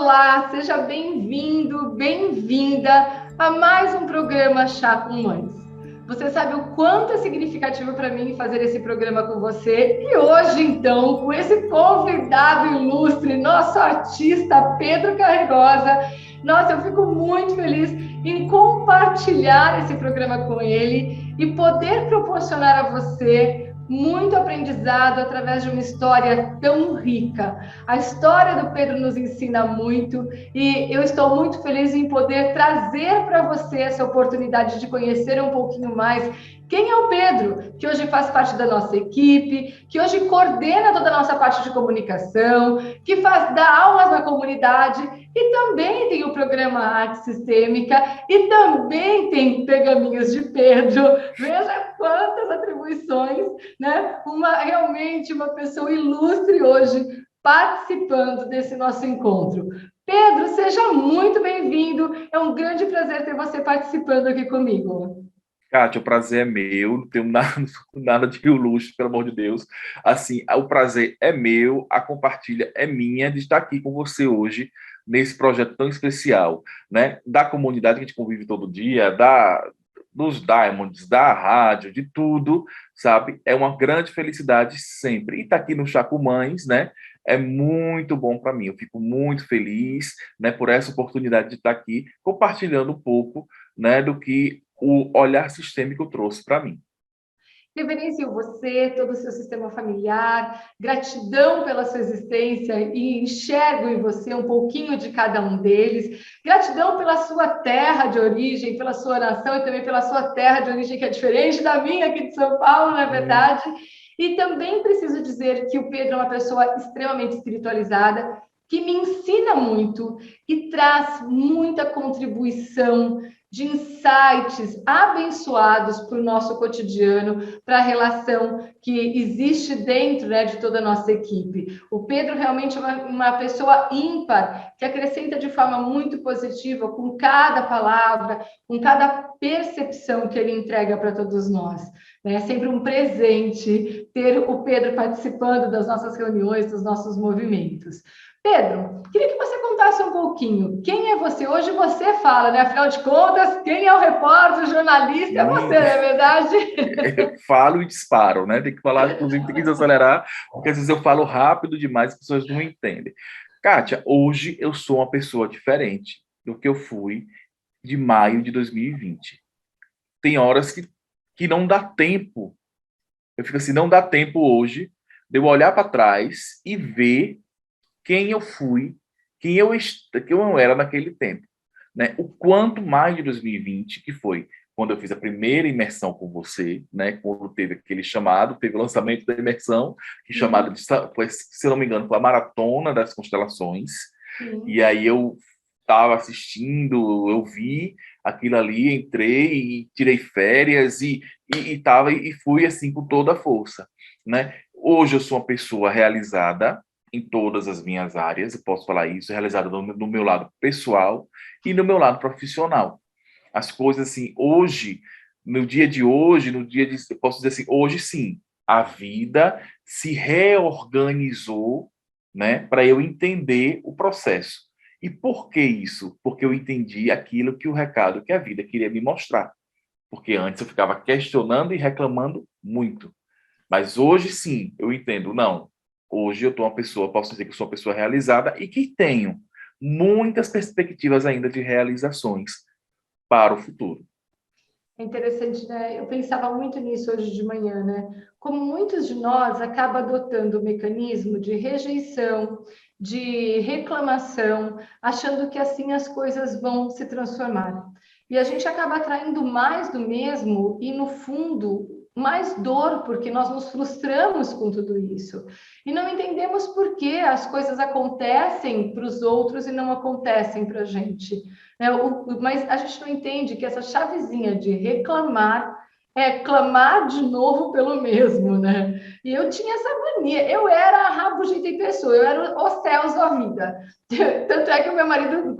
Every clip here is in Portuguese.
Olá, seja bem-vindo, bem-vinda a mais um programa Chá com Mães. Você sabe o quanto é significativo para mim fazer esse programa com você e hoje, então, com esse convidado ilustre, nosso artista Pedro Carregosa. Nossa, eu fico muito feliz em compartilhar esse programa com ele e poder proporcionar a você muito aprendizado através de uma história tão rica. A história do Pedro nos ensina muito e eu estou muito feliz em poder trazer para você essa oportunidade de conhecer um pouquinho mais quem é o Pedro, que hoje faz parte da nossa equipe, que hoje coordena toda a nossa parte de comunicação, que dá aulas na comunidade e também tem o programa Arte Sistêmica e também tem Pergaminhos de Pedro. Veja quantas atribuições, né? Realmente uma pessoa ilustre hoje participando desse nosso encontro. Pedro, seja muito bem-vindo. É um grande prazer ter você participando aqui comigo. Kátia, o prazer é meu, não tenho nada de luxo, pelo amor de Deus. Assim, o prazer é meu, a compartilha é minha de estar aqui com você hoje, nesse projeto tão especial, né? Da comunidade que a gente convive todo dia, dos Diamonds, da rádio, de tudo, sabe? É uma grande felicidade sempre. E estar aqui no Chá com Mães, né? É muito bom para mim. Eu fico muito feliz, né, por essa oportunidade de estar aqui compartilhando um pouco, né, do que o olhar sistêmico trouxe para mim. Reverencio você, todo o seu sistema familiar, gratidão pela sua existência e enxergo em você um pouquinho de cada um deles. Gratidão pela sua terra de origem, pela sua nação e também pela sua terra de origem, que é diferente da minha aqui de São Paulo, não é verdade? E também preciso dizer que o Pedro é uma pessoa extremamente espiritualizada, que me ensina muito e traz muita contribuição de insights abençoados para o nosso cotidiano, para a relação que existe dentro, né, de toda a nossa equipe. O Pedro realmente é uma pessoa ímpar, que acrescenta de forma muito positiva com cada palavra, com cada percepção que ele entrega para todos nós. É sempre um presente ter o Pedro participando das nossas reuniões, dos nossos movimentos. Pedro, queria que você contasse um pouquinho. Quem é você? Hoje você fala, né? Afinal de contas, quem é o repórter, o jornalista? É você, não é verdade? Eu falo e disparo, né? Tem que falar, inclusive, tem que desacelerar, porque às vezes eu falo rápido demais e as pessoas não entendem. Kátia, hoje eu sou uma pessoa diferente do que eu fui de maio de 2020. Tem horas que não dá tempo. Eu fico assim, não dá tempo hoje de eu olhar para trás e ver quem eu fui, quem eu era naquele tempo, né? O quanto mais de 2020, que foi quando eu fiz a primeira imersão com você, né? Quando teve aquele chamado, teve o lançamento da imersão, que chamado de, foi, se não me engano, foi a Maratona das Constelações. E aí eu estava assistindo, eu vi aquilo ali, entrei e tirei férias e fui assim com toda a força, né? Hoje eu sou uma pessoa realizada em todas as minhas áreas, eu posso falar isso, realizada no meu lado pessoal e no meu lado profissional. As coisas assim, hoje, no dia de hoje, eu posso dizer assim, hoje sim, a vida se reorganizou, né, para eu entender o processo. E por que isso? Porque eu entendi aquilo que o recado que a vida queria me mostrar. Porque antes eu ficava questionando e reclamando muito. Mas hoje sim, eu entendo, não. Hoje eu tô uma pessoa, posso dizer que eu sou uma pessoa realizada e que tenho muitas perspectivas ainda de realizações para o futuro. É interessante, né? Eu pensava muito nisso hoje de manhã, né? Como muitos de nós acabam adotando o mecanismo de rejeição, de reclamação, achando que assim as coisas vão se transformar. E a gente acaba atraindo mais do mesmo e, no fundo, mais dor, porque nós nos frustramos com tudo isso. E não entendemos por que as coisas acontecem para os outros e não acontecem para a gente. Né? Mas a gente não entende que essa chavezinha de reclamar clamar de novo pelo mesmo, né? E eu tinha essa mania. Eu era a rabugenta em pessoa, eu era os céus da vida. Tanto é que o meu marido,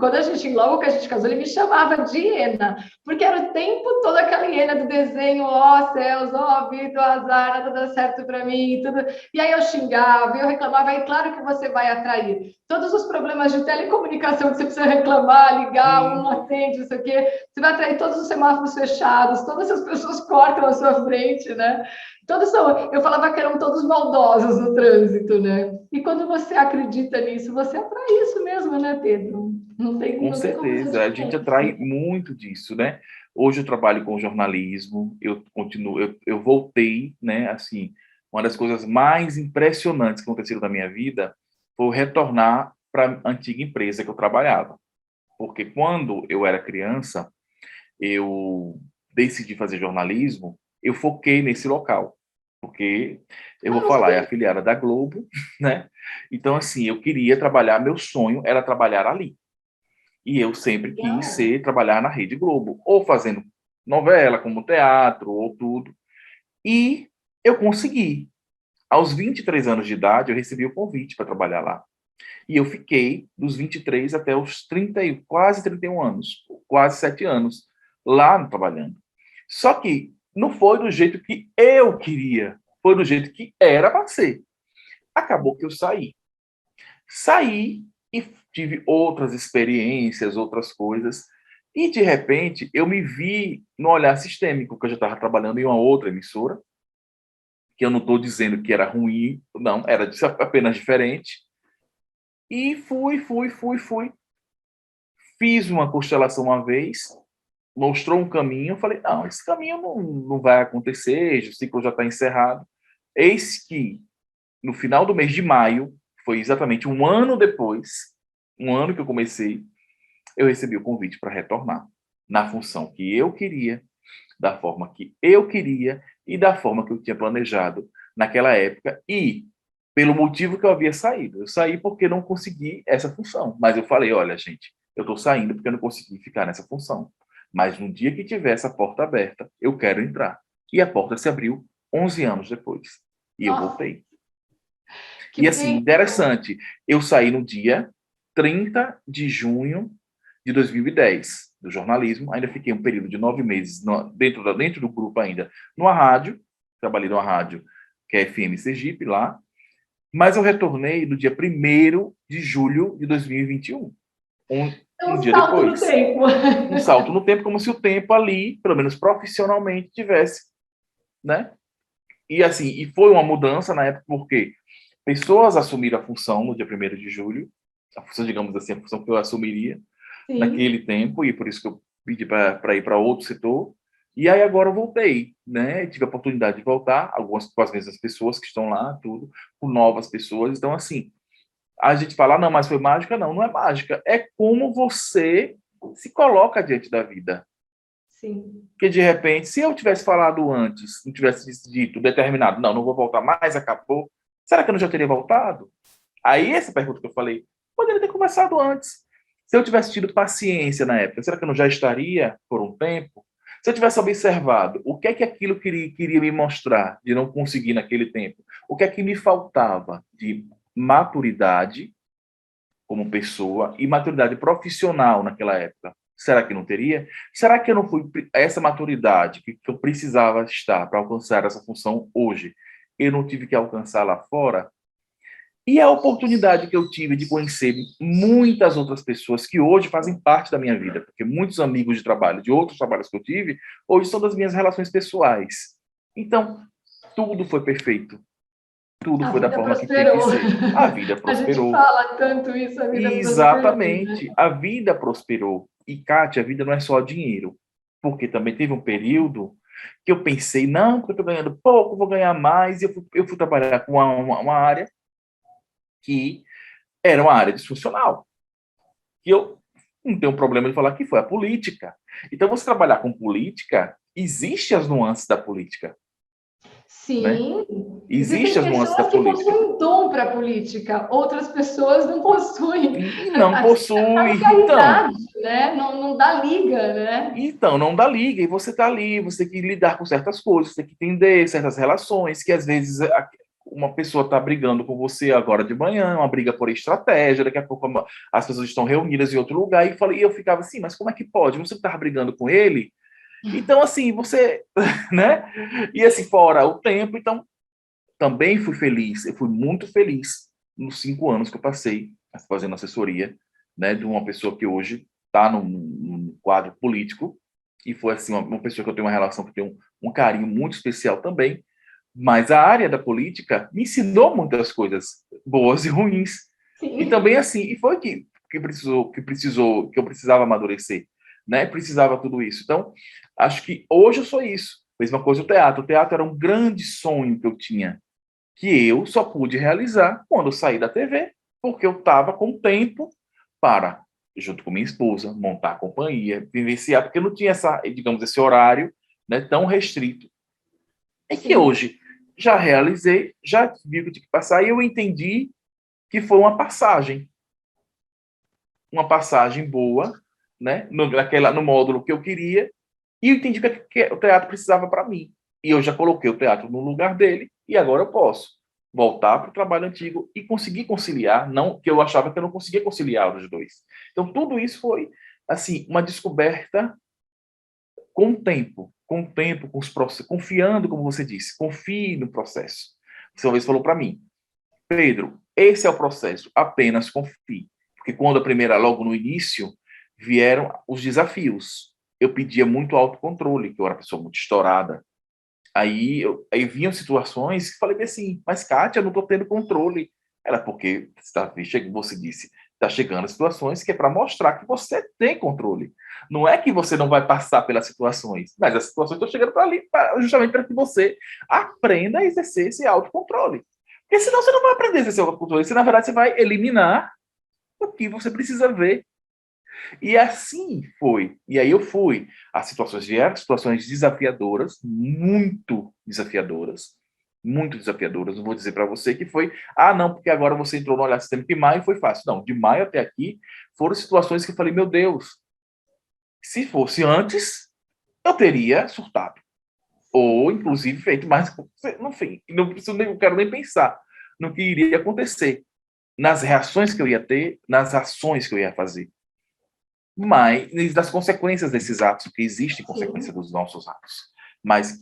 logo que a gente casou, ele me chamava de hiena, porque era o tempo todo aquela hiena do desenho, ó céus, ó vida, ó azar, nada dá certo para mim, tudo. E aí eu xingava, eu reclamava, e claro que você vai atrair todos os problemas de telecomunicação que você precisa reclamar, ligar, um atende, não sei o quê, você vai atrair todos os semáforos fechados, todas as pessoas cortam à sua frente, né? Eu falava que eram todos maldosos no trânsito, né? E quando você acredita nisso, você atrai isso mesmo, né, Pedro? Com Não tem como ser certeza, a gente diferente. atrai muito disso, né? Hoje eu trabalho com jornalismo, eu continuo, eu voltei, né? Assim, uma das coisas mais impressionantes que aconteceram na minha vida foi retornar para a antiga empresa que eu trabalhava. Porque quando eu era criança, eu decidi fazer jornalismo, eu foquei nesse local. Porque eu Ah, vou não falar, é sabia. afiliada da Globo, né? Então, assim, eu queria trabalhar, meu sonho era trabalhar ali. E eu sempre quis Legal. trabalhar na Rede Globo, ou fazendo novela, como teatro, ou tudo. E eu consegui. Aos 23 anos de idade, eu recebi o convite para trabalhar lá. E eu fiquei dos 23 até os 30, quase 31 anos, quase 7 anos, lá trabalhando. Só que não foi do jeito que eu queria, foi do jeito que era para ser. Acabou que eu saí. Saí e tive outras experiências, outras coisas. E, de repente, eu me vi no olhar sistêmico, que eu já estava trabalhando em uma outra emissora, que eu não estou dizendo que era ruim, não, era apenas diferente. E fui. Fiz uma constelação uma vez, mostrou um caminho, eu falei, não, esse caminho não vai acontecer, o ciclo já está encerrado. Eis que, no final do mês de maio, foi exatamente um ano depois, um ano que eu comecei, eu recebi o convite para retornar na função que eu queria, da forma que eu queria e da forma que eu tinha planejado naquela época e pelo motivo que eu havia saído. Eu saí porque não consegui essa função, mas eu falei, olha, gente, eu estou saindo porque eu não consegui ficar nessa função. Mas no dia que tiver essa porta aberta, eu quero entrar. E a porta se abriu 11 anos depois. E eu Nossa, voltei. que E assim, bênção. interessante, eu saí no dia 30 de junho de 2010, do jornalismo. Ainda fiquei um período de 9 meses dentro do grupo ainda, numa rádio, trabalhei numa rádio que é FM Sergipe lá, mas eu retornei no dia 1º de julho de 2021, É um um dia salto no depois. tempo. Um salto no tempo, como se o tempo ali, pelo menos profissionalmente, tivesse, né? E assim, e foi uma mudança na época, porque pessoas assumiram a função no dia 1º de julho, a função, digamos assim, a função que eu assumiria Sim. naquele tempo, e por isso que eu pedi para ir para outro setor. E aí agora eu voltei, né? Tive a oportunidade de voltar, algumas com as mesmas pessoas que estão lá, tudo, com novas pessoas. Então, assim, a gente fala, não, mas foi mágica? Não, não é mágica. É como você se coloca diante da vida. Sim. Porque, de repente, se eu tivesse falado antes, não tivesse dito determinado, não vou voltar mais, acabou, será que eu não já teria voltado? Aí, essa pergunta que eu falei, poderia ter começado antes. Se eu tivesse tido paciência na época, será que eu não já estaria por um tempo? Se eu tivesse observado o que é que aquilo queria me mostrar de não conseguir naquele tempo, o que é que me faltava de maturidade como pessoa e maturidade profissional naquela época. Será que não teria? Será que eu não fui essa maturidade que eu precisava estar para alcançar essa função hoje? Eu não tive que alcançar lá fora? E a oportunidade que eu tive de conhecer muitas outras pessoas que hoje fazem parte da minha vida, porque muitos amigos de trabalho, de outros trabalhos que eu tive, hoje são das minhas relações pessoais. Então, tudo foi perfeito. Tudo A foi da vida forma que tinha que prosperou. ser. A vida A gente prosperou. fala tanto isso, a vida prosperou, né? Exatamente. A vida prosperou. E, Kátia, a vida não é só dinheiro. Porque também teve um período que eu pensei, não, porque eu estou ganhando pouco, vou ganhar mais. E eu fui trabalhar com uma área que era uma área disfuncional. Que eu não tenho problema de falar que foi a política. Então, você trabalhar com política, existem as nuances da política. né? Sim. Existem Existem as nuances da pessoas que política. possuem dom para a política, outras pessoas não possuem. E não Acaba possui. que a idade, né? Não dá liga, né? Então, não dá liga, e você está ali, você tem que lidar com certas coisas, tem que entender certas relações, que às vezes uma pessoa está brigando com você agora de manhã, uma briga por estratégia, daqui a pouco as pessoas estão reunidas em outro lugar, e eu ficava assim, mas como é que pode? Você estava brigando com ele? Então, assim, você, né? E assim, fora o tempo, então, também fui feliz, eu fui muito feliz nos 5 anos que eu passei fazendo assessoria, né, de uma pessoa que hoje está num quadro político, e foi assim, uma pessoa que eu tenho uma relação, que tem um carinho muito especial também, mas a área da política me ensinou muitas coisas boas e ruins. E Sim. também assim, e foi que eu precisava amadurecer, né? Precisava tudo isso. Então, acho que hoje eu sou isso. Mesma coisa o teatro. O teatro era um grande sonho que eu tinha, que eu só pude realizar quando eu saí da TV, porque eu estava com tempo para, junto com minha esposa, montar a companhia, vivenciar, porque não tinha essa, digamos, esse horário, né, tão restrito. É que Sim. hoje já realizei, já vi o que tinha que passar, e eu entendi que foi uma passagem boa, né, no módulo que eu queria, e eu entendi que o teatro precisava para mim. E eu já coloquei o teatro no lugar dele, e agora eu posso voltar para o trabalho antigo e conseguir conciliar, não que eu achava que eu não conseguia conciliar os dois. Então, tudo isso foi, assim, uma descoberta com o tempo, com os processos, confiando, como você disse, confie no processo. Você uma vez falou para mim, Pedro, esse é o processo, apenas confie. Porque quando logo no início, vieram os desafios. Eu pedia muito autocontrole, que eu era uma pessoa muito estourada. Aí vinham situações que falei assim, mas Kátia, eu não estou tendo controle. Ela, porque você disse, está chegando situações que é para mostrar que você tem controle. Não é que você não vai passar pelas situações, mas as situações estão chegando para ali, justamente para que você aprenda a exercer esse autocontrole. Porque senão você não vai aprender a exercer o autocontrole, você, na verdade, você vai eliminar o que você precisa ver. E assim foi. E aí eu fui. As situações vieram, situações desafiadoras, muito desafiadoras. Não vou dizer para você que foi, não, porque agora você entrou no Olhar Sistêmico de maio foi fácil. Não, de maio até aqui foram situações que eu falei, meu Deus, se fosse antes, eu teria surtado. Ou, inclusive, feito mais. Enfim, não quero nem pensar no que iria acontecer, nas reações que eu ia ter, nas ações que eu ia fazer, mas das consequências desses atos, porque existe consequência Sim. dos nossos atos. Mas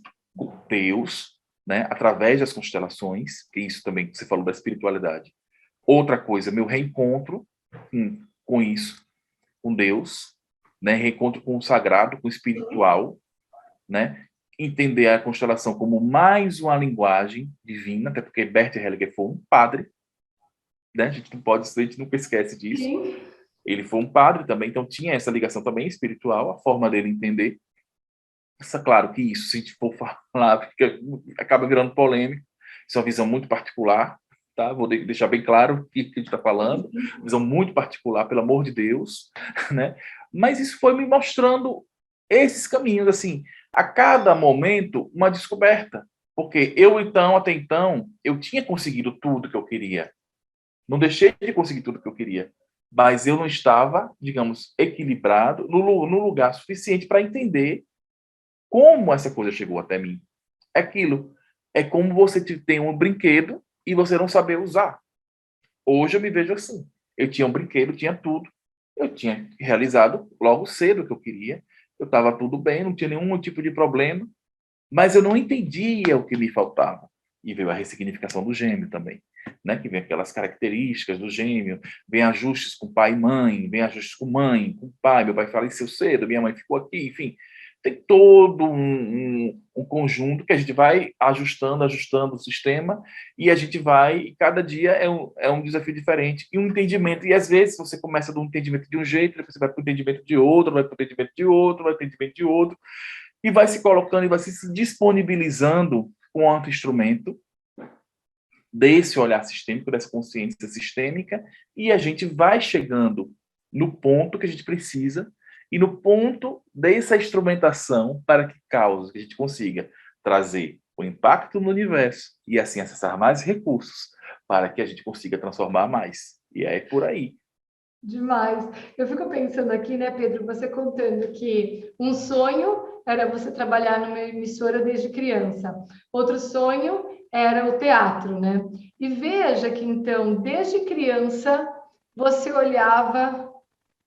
Deus, né, através das constelações, que isso também você falou da espiritualidade. Outra coisa, meu reencontro com isso, com Deus, né, reencontro com o sagrado, com o espiritual, né, entender a constelação como mais uma linguagem divina, até porque Bert Hellinger foi um padre, né, a gente nunca esquece disso. Sim. Ele foi um padre também, então tinha essa ligação também espiritual, a forma dele entender. Claro que isso, se a gente for falar, acaba virando polêmico. Isso é uma visão muito particular, tá? Vou deixar bem claro o que a gente está falando. Visão muito particular, pelo amor de Deus, né? Mas isso foi me mostrando esses caminhos, assim, a cada momento uma descoberta. Porque até então, eu tinha conseguido tudo que eu queria. Não deixei de conseguir tudo que eu queria, mas eu não estava, digamos, equilibrado no lugar suficiente para entender como essa coisa chegou até mim. É aquilo. É como você tem um brinquedo e você não saber usar. Hoje eu me vejo assim. Eu tinha um brinquedo, tinha tudo. Eu tinha realizado logo cedo o que eu queria. Eu estava tudo bem, não tinha nenhum tipo de problema, mas eu não entendia o que me faltava. E veio a ressignificação do gêmeo também, né? Que vem aquelas características do gêmeo, vem ajustes com pai e mãe, vem ajustes com mãe, com pai. Meu pai faleceu cedo, minha mãe ficou aqui, enfim. Tem todo um conjunto que a gente vai ajustando o sistema, e a gente vai, e cada dia é um desafio diferente, e um entendimento. E às vezes você começa de um entendimento de um jeito, depois você vai para o entendimento de outro, vai para o entendimento de outro, vai para o entendimento de outro, e vai se colocando e vai se disponibilizando com o auto-instrumento desse olhar sistêmico, dessa consciência sistêmica, e a gente vai chegando no ponto que a gente precisa e no ponto dessa instrumentação para que a gente consiga trazer o impacto no universo e assim acessar mais recursos para que a gente consiga transformar mais. E é por aí. Demais. Eu fico pensando aqui, né, Pedro, você contando que um sonho era você trabalhar numa emissora desde criança. Outro sonho era o teatro, né? E veja que então, desde criança, você olhava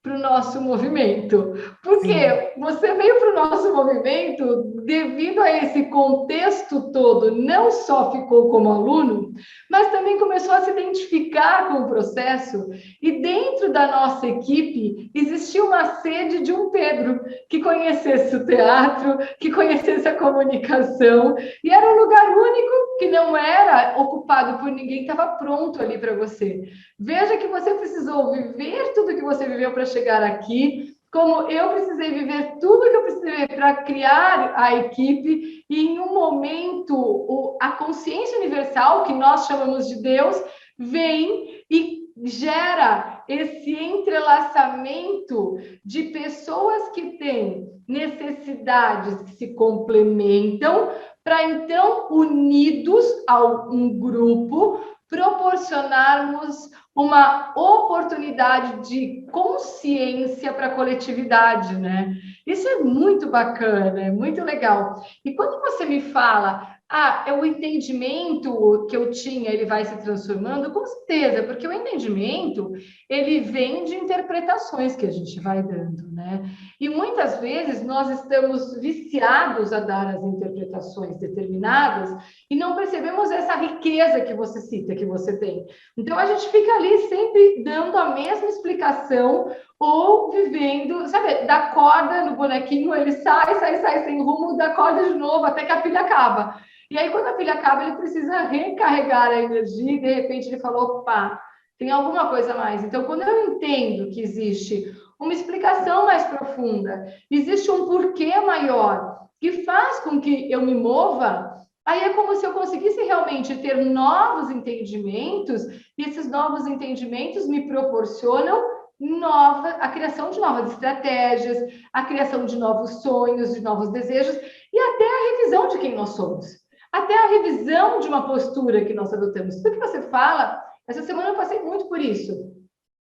para o nosso movimento. Sim. Porque você veio para o nosso movimento devido a esse contexto todo, não só ficou como aluno, mas também começou a se identificar com o processo. E dentro da nossa equipe existia uma sede de um Pedro que conhecesse o teatro, que conhecesse a comunicação, e era um lugar único que não era ocupado por ninguém, estava pronto ali para você. Veja que você precisou viver tudo que você viveu para chegar aqui, como eu precisei viver tudo que eu precisei para criar a equipe, e em um momento a consciência universal, que nós chamamos de Deus, vem e gera esse entrelaçamento de pessoas que têm necessidades que se complementam, para então, unidos a um grupo, proporcionarmos uma oportunidade de consciência para a coletividade, né? Isso é muito bacana, é muito legal. E quando você me fala, é o entendimento que eu tinha, ele vai se transformando, com certeza, porque o entendimento, ele vem de interpretações que a gente vai dando, né? E muitas vezes nós estamos viciados a dar as interpretações determinadas e não percebemos essa riqueza que você cita, que você tem. Então, a gente fica ali sempre dando a mesma explicação ou vivendo, sabe, da corda no bonequinho, ele sai sem rumo, dá corda de novo até que a pilha acaba. E aí, quando a pilha acaba, ele precisa recarregar a energia e, de repente, ele falou, opa, tem alguma coisa a mais. Então, quando eu entendo que existe uma explicação mais profunda, existe um porquê maior que faz com que eu me mova, aí é como se eu conseguisse realmente ter novos entendimentos, e esses novos entendimentos me proporcionam a criação de novas estratégias, a criação de novos sonhos, de novos desejos, e até a revisão de quem nós somos, até a revisão de uma postura que nós adotamos. Tudo que você fala, essa semana eu passei muito por isso.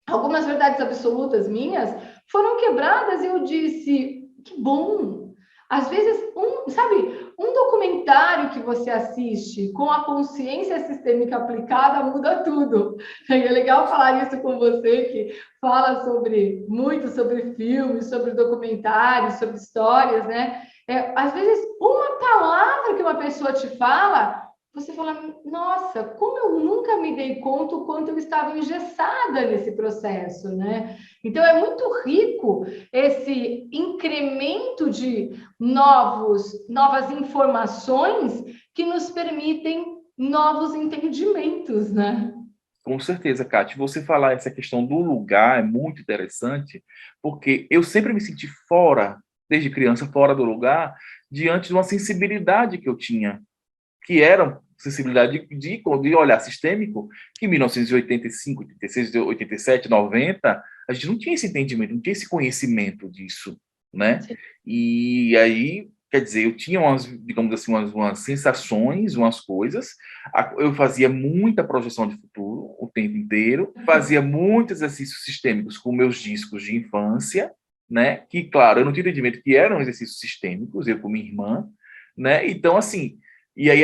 Algumas verdades absolutas minhas foram quebradas e eu disse, que bom. Às vezes, um documentário que você assiste com a consciência sistêmica aplicada muda tudo. É legal falar isso com você, que fala muito sobre filmes, sobre documentários, sobre histórias, né? Às vezes, uma palavra que uma pessoa te fala, você fala, nossa, como eu nunca me dei conta o quanto eu estava engessada nesse processo, né? Então, é muito rico esse incremento de novas informações que nos permitem novos entendimentos, né? Com certeza, Kátia. Você falar essa questão do lugar é muito interessante, porque eu sempre me senti fora, desde criança, fora do lugar, diante de uma sensibilidade que eu tinha, que era sensibilidade de olhar sistêmico, que em 1985, 86, 87, 90, a gente não tinha esse entendimento, não tinha esse conhecimento disso, né? Sim. E aí, quer dizer, eu tinha umas, digamos assim, umas sensações, umas coisas, eu fazia muita projeção de futuro o tempo inteiro, fazia muitos exercícios sistêmicos com meus discos de infância, né? Que, claro, eu não tinha entendimento que eram exercícios sistêmicos, eu com minha irmã, né? Então, assim, e aí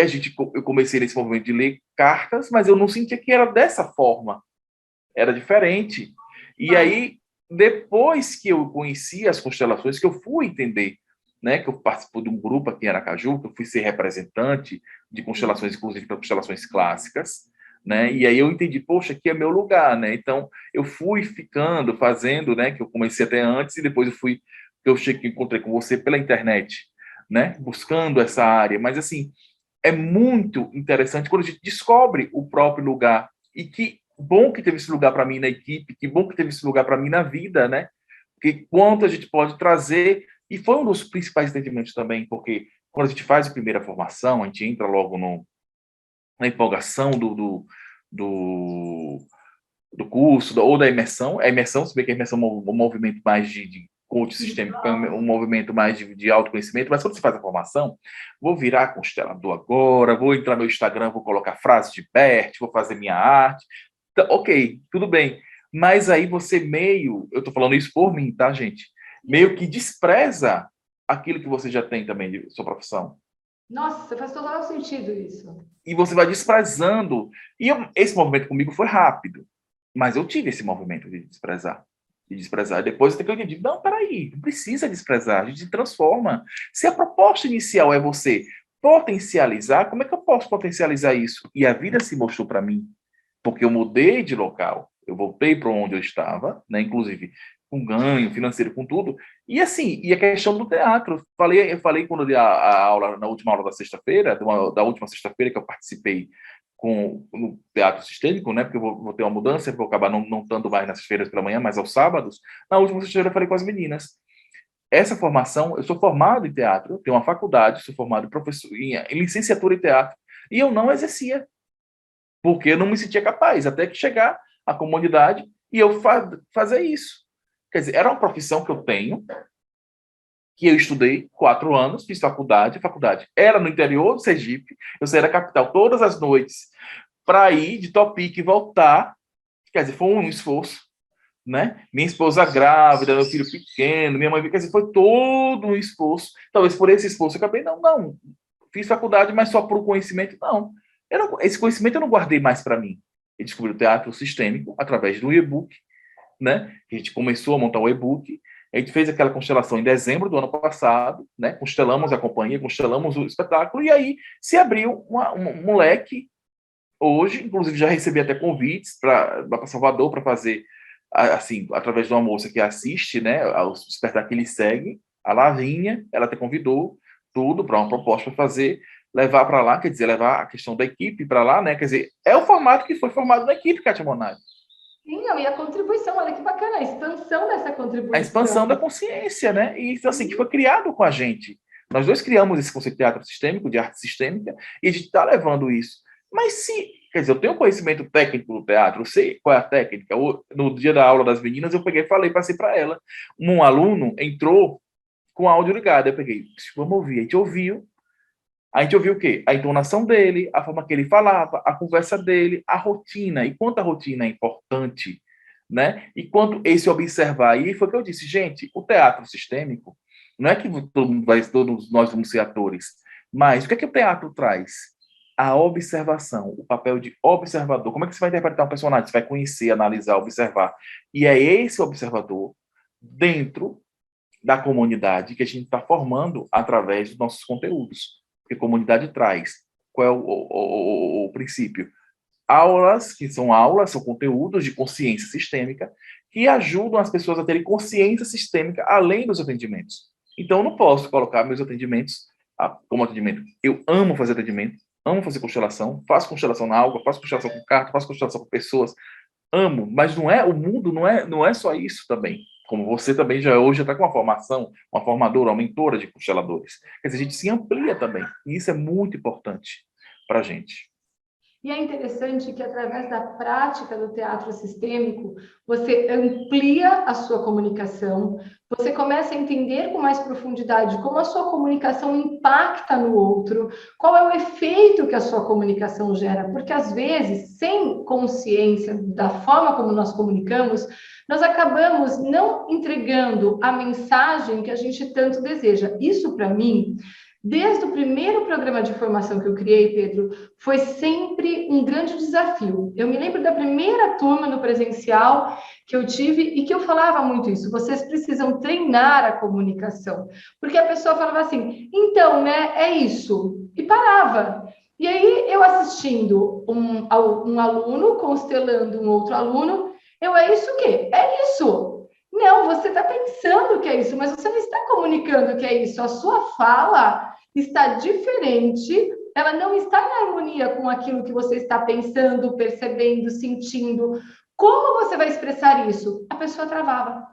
eu comecei nesse movimento de ler cartas, mas eu não sentia que era dessa forma, era diferente. E aí, depois que eu conheci as constelações, que eu fui entender, né, que eu participo de um grupo aqui em Aracaju, que eu fui ser representante de constelações, inclusive para constelações clássicas, né, e aí eu entendi, poxa, aqui é meu lugar, né, então eu fui ficando, fazendo, né, que eu comecei até antes e depois eu cheguei, encontrei com você pela internet, né, buscando essa área, mas assim, é muito interessante quando a gente descobre o próprio lugar. E que bom que teve esse lugar para mim na equipe, que bom que teve esse lugar para mim na vida, né? Que quanto a gente pode trazer. E foi um dos principais entendimentos também, porque quando a gente faz a primeira formação, a gente entra logo na empolgação do curso, ou da imersão. A imersão, se bem que a imersão é um movimento mais de coach sistêmico é um movimento mais de autoconhecimento, mas quando você faz a formação, vou virar constelador agora, vou entrar no Instagram, vou colocar frases de Bert, vou fazer minha arte. Então, ok, tudo bem. Mas aí você eu tô falando isso por mim, tá, gente? Meio que despreza aquilo que você já tem também de sua profissão. Nossa, faz total sentido isso. E você vai desprezando. E esse movimento comigo foi rápido, mas eu tive esse movimento de desprezar. Depois eu entendi, não, peraí, não precisa desprezar, a gente se transforma. Se a proposta inicial é você potencializar, como é que eu posso potencializar isso? E a vida se mostrou para mim, porque eu mudei de local, eu voltei para onde eu estava, né, inclusive com ganho financeiro, com tudo, e assim, e a questão do teatro, eu falei quando eu dei a aula, na última aula da sexta-feira, da última sexta-feira que eu participei no teatro sistêmico, né? Porque eu vou ter uma mudança, vou acabar não estando mais nas feiras pela manhã, mas aos sábados. Na última sexta-feira eu falei com as meninas. Essa formação, eu sou formado em teatro, tenho uma faculdade, sou formado em licenciatura em teatro, e eu não exercia, porque eu não me sentia capaz, até que chegar à comunidade e eu fazer isso. Quer dizer, era uma profissão que eu tenho, que eu estudei 4 anos, fiz faculdade. A faculdade era no interior do Sergipe, eu saía da capital todas as noites para ir de Topic e voltar. Quer dizer, foi um esforço, né? Minha esposa grávida, meu filho pequeno, minha mãe, quer dizer, foi todo um esforço. Talvez por esse esforço eu acabei, não, fiz faculdade, mas só por um conhecimento, não. Esse conhecimento eu não guardei mais para mim. Eu descobri o teatro sistêmico através do e-book, né? A gente começou a montar o e-book. A gente fez aquela constelação em dezembro do ano passado, né? Constelamos a companhia, constelamos o espetáculo, e aí se abriu um moleque. Hoje, inclusive, já recebi até convites para Salvador para fazer, assim, através de uma moça que assiste, né? O espetáculo que ele segue, a Lavinha, ela até convidou tudo para uma proposta para fazer, levar para lá, quer dizer, levar a questão da equipe para lá, né? Quer dizer, é o formato que foi formado na equipe, Kátia Monari. Sim, e a contribuição, olha que bacana, a expansão dessa contribuição. A expansão da consciência, né? E isso, assim, que foi criado com a gente. Nós dois criamos esse conceito de teatro sistêmico, de arte sistêmica, e a gente está levando isso. Mas quer dizer, eu tenho conhecimento técnico do teatro, eu sei qual é a técnica. No dia da aula das meninas, eu peguei e falei, passei para ela. Um aluno entrou com o áudio ligado, eu peguei, vamos ouvir. A gente ouviu o quê? A entonação dele, a forma que ele falava, a conversa dele, a rotina, e quanto a rotina é importante, né? E quanto esse observar, e foi o que eu disse, gente, o teatro sistêmico, não é que todos nós vamos ser atores, mas o que é que o teatro traz? A observação, o papel de observador. Como é que você vai interpretar um personagem? Você vai conhecer, analisar, observar. E é esse observador, dentro da comunidade, que a gente está formando através dos nossos conteúdos. Porque comunidade traz. Qual é o princípio? Aulas, que são conteúdos de consciência sistêmica, que ajudam as pessoas a terem consciência sistêmica além dos atendimentos. Então, eu não posso colocar meus atendimentos como atendimento. Eu amo fazer atendimento, amo fazer constelação, faço constelação na água, faço constelação com carta, faço constelação com pessoas, amo, mas o mundo não é só isso também. Como você também hoje está com uma formação, uma formadora, uma mentora de consteladores. Quer dizer, a gente se amplia também. E isso é muito importante para a gente. E é interessante que, através da prática do teatro sistêmico, você amplia a sua comunicação, você começa a entender com mais profundidade como a sua comunicação impacta no outro, qual é o efeito que a sua comunicação gera, porque, às vezes, sem consciência da forma como nós comunicamos, nós acabamos não entregando a mensagem que a gente tanto deseja. Isso, para mim, desde o primeiro programa de formação que eu criei, Pedro, foi sempre um grande desafio. Eu me lembro da primeira turma no presencial que eu tive e que eu falava muito isso. Vocês precisam treinar a comunicação. Porque a pessoa falava assim, então, né, é isso. E parava. E aí, eu assistindo um aluno constelando um outro aluno, é isso o quê? É isso. Não, você está pensando que é isso, mas você não está comunicando que é isso. A sua fala está diferente, ela não está em harmonia com aquilo que você está pensando, percebendo, sentindo. Como você vai expressar isso? A pessoa travava.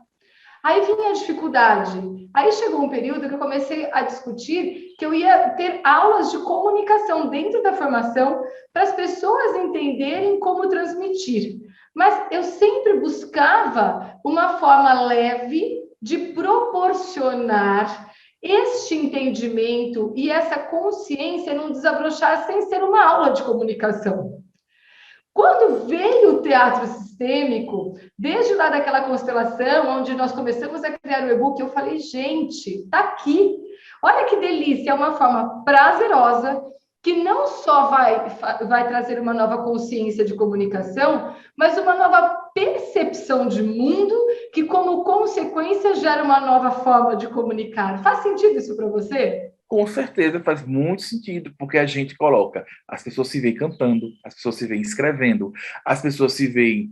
Aí vinha a dificuldade. Aí chegou um período que eu comecei a discutir que eu ia ter aulas de comunicação dentro da formação para as pessoas entenderem como transmitir. Mas eu sempre buscava uma forma leve de proporcionar este entendimento e essa consciência não desabrochar sem ser uma aula de comunicação. Quando veio o teatro sistêmico, desde lá daquela constelação, onde nós começamos a criar o e-book, eu falei, gente, tá aqui. Olha que delícia, é uma forma prazerosa, que não só vai trazer uma nova consciência de comunicação, mas uma nova percepção de mundo, que como consequência gera uma nova forma de comunicar. Faz sentido isso para você? Com certeza faz muito sentido, porque a gente coloca, as pessoas se veem cantando, as pessoas se veem escrevendo, as pessoas se veem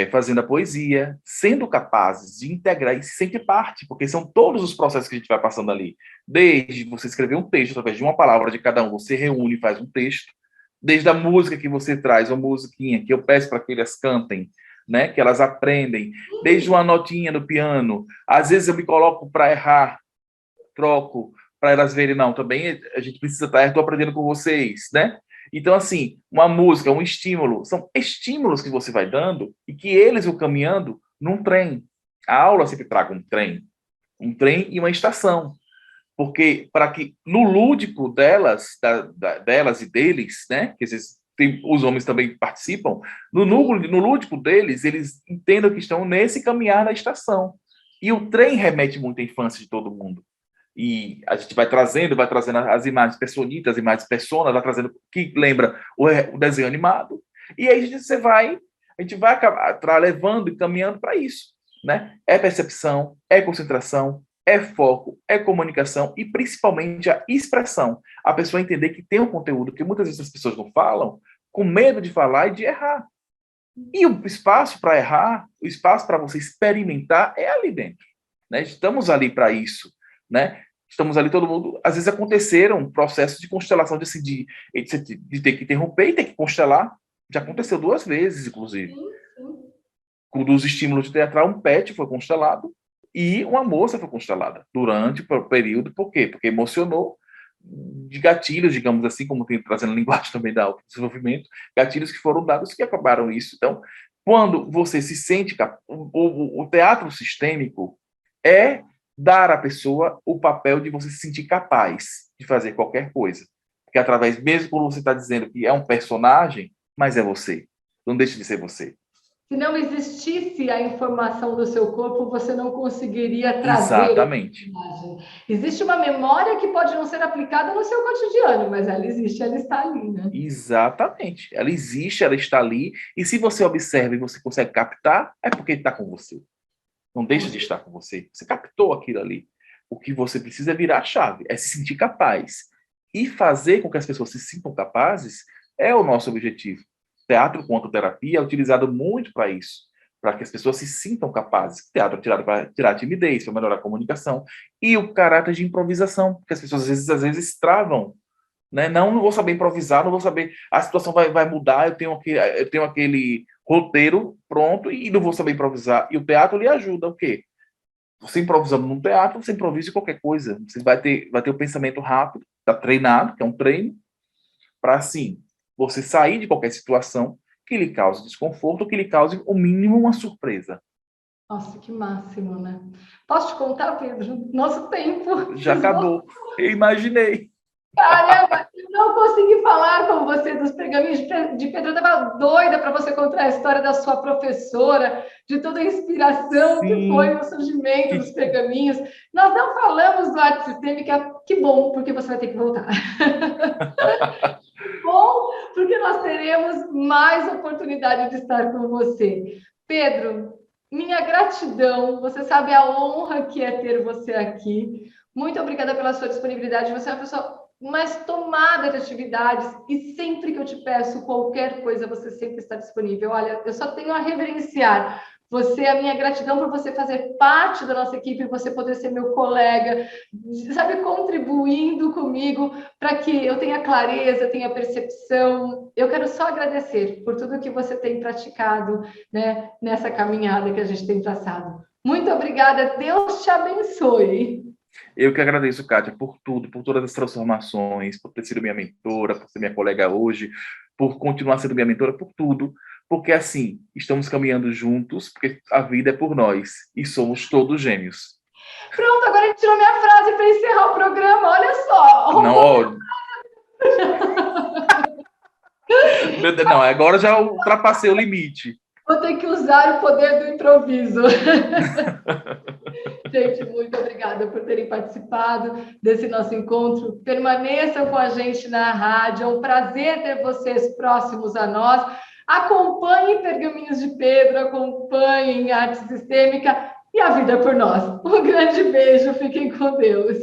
fazendo a poesia, sendo capazes de integrar e se sentir parte, porque são todos os processos que a gente vai passando ali. Desde você escrever um texto, através de uma palavra de cada um, você reúne e faz um texto, desde a música que você traz, uma musiquinha que eu peço para que elas cantem, né, que elas aprendem, desde uma notinha no piano, às vezes eu me coloco para errar, troco, para elas verem, não, também a gente precisa estar, estou aprendendo com vocês, né? Então, assim, uma música, um estímulo, são estímulos que você vai dando e que eles vão caminhando num trem. A aula sempre traga um trem e uma estação, porque para que no lúdico delas, delas e deles, né, que os homens também participam, no lúdico deles, eles entendam que estão nesse caminhar da estação. E o trem remete muito à infância de todo mundo. E a gente vai trazendo as imagens personitas, as imagens personas, vai trazendo que lembra o desenho animado, e aí a gente vai acabar levando e caminhando para isso, né? É percepção, é concentração, é foco, é comunicação e principalmente a expressão. A pessoa entender que tem um conteúdo que muitas vezes as pessoas não falam, com medo de falar e de errar. E o espaço para errar, o espaço para você experimentar é ali dentro, né? Estamos ali para isso, né? Estamos ali todo mundo. Às vezes aconteceram processos de constelação de ter que interromper e ter que constelar. Já aconteceu 2 vezes, inclusive. Com dos estímulos de teatral, um pet foi constelado e uma moça foi constelada durante o período. Por quê? Porque emocionou de gatilhos, digamos assim, como tem trazendo a linguagem também da autodesenvolvimento, gatilhos que foram dados que acabaram isso. Então, quando você se sente... O teatro sistêmico é dar à pessoa o papel de você se sentir capaz de fazer qualquer coisa. Porque através, mesmo quando você está dizendo que é um personagem, mas é você. Não deixe de ser você. Se não existisse a informação do seu corpo, você não conseguiria trazer a Exatamente. imagem. Existe uma memória que pode não ser aplicada no seu cotidiano, mas ela existe, ela está ali, né? Exatamente. Ela existe, ela está ali, e se você observa e você consegue captar, é porque está com você. Não deixa de estar com você. Você captou aquilo ali. O que você precisa é virar a chave, é se sentir capaz. E fazer com que as pessoas se sintam capazes é o nosso objetivo. Teatro quanto terapia é utilizado muito para isso, para que as pessoas se sintam capazes. O teatro é tirado para tirar a timidez, para melhorar a comunicação. E o caráter de improvisação, porque as pessoas às vezes travam, né? Não vou saber improvisar, não vou saber, a situação vai mudar, eu tenho aquele roteiro pronto e não vou saber improvisar. E o teatro lhe ajuda, o quê? Você improvisando no teatro, você improvisa em qualquer coisa. Você vai ter o pensamento rápido, está treinado, que é um treino, para assim, você sair de qualquer situação que lhe cause desconforto, que lhe cause o mínimo uma surpresa. Nossa, que máximo, né? Posso te contar, Pedro? Nosso tempo. Já acabou. Eu imaginei. Caramba, eu não consegui falar com você dos pergaminhos de Pedro. Eu estava doida para você contar a história da sua professora, de toda a inspiração que foi Sim. o surgimento dos pergaminhos. Nós não falamos do arte sistêmica, que bom, porque você vai ter que voltar. Que bom, porque nós teremos mais oportunidade de estar com você. Pedro, minha gratidão, você sabe a honra que é ter você aqui. Muito obrigada pela sua disponibilidade. Você é uma pessoa mais tomada de atividades e sempre que eu te peço qualquer coisa, você sempre está disponível. Olha, eu só tenho a reverenciar você, a minha gratidão por você fazer parte da nossa equipe, você poder ser meu colega, sabe, contribuindo comigo para que eu tenha clareza, tenha percepção. Eu quero só agradecer por tudo que você tem praticado, né, nessa caminhada que a gente tem traçado. Muito obrigada, Deus te abençoe. Eu que agradeço, Kátia, por tudo, por todas as transformações, por ter sido minha mentora, por ser minha colega hoje, por continuar sendo minha mentora, por tudo, porque assim, estamos caminhando juntos, porque a vida é por nós, e somos todos gêmeos. Pronto, agora ele tirou minha frase para encerrar o programa, olha só. Não, ó... Não, agora já ultrapassei o limite. Vou ter que usar o poder do improviso. Gente, muito obrigada por terem participado desse nosso encontro. Permaneçam com a gente na rádio. É um prazer ter vocês próximos a nós. Acompanhem Pergaminhos de Pedro, acompanhem Arte Sistêmica e a vida é por nós. Um grande beijo, fiquem com Deus.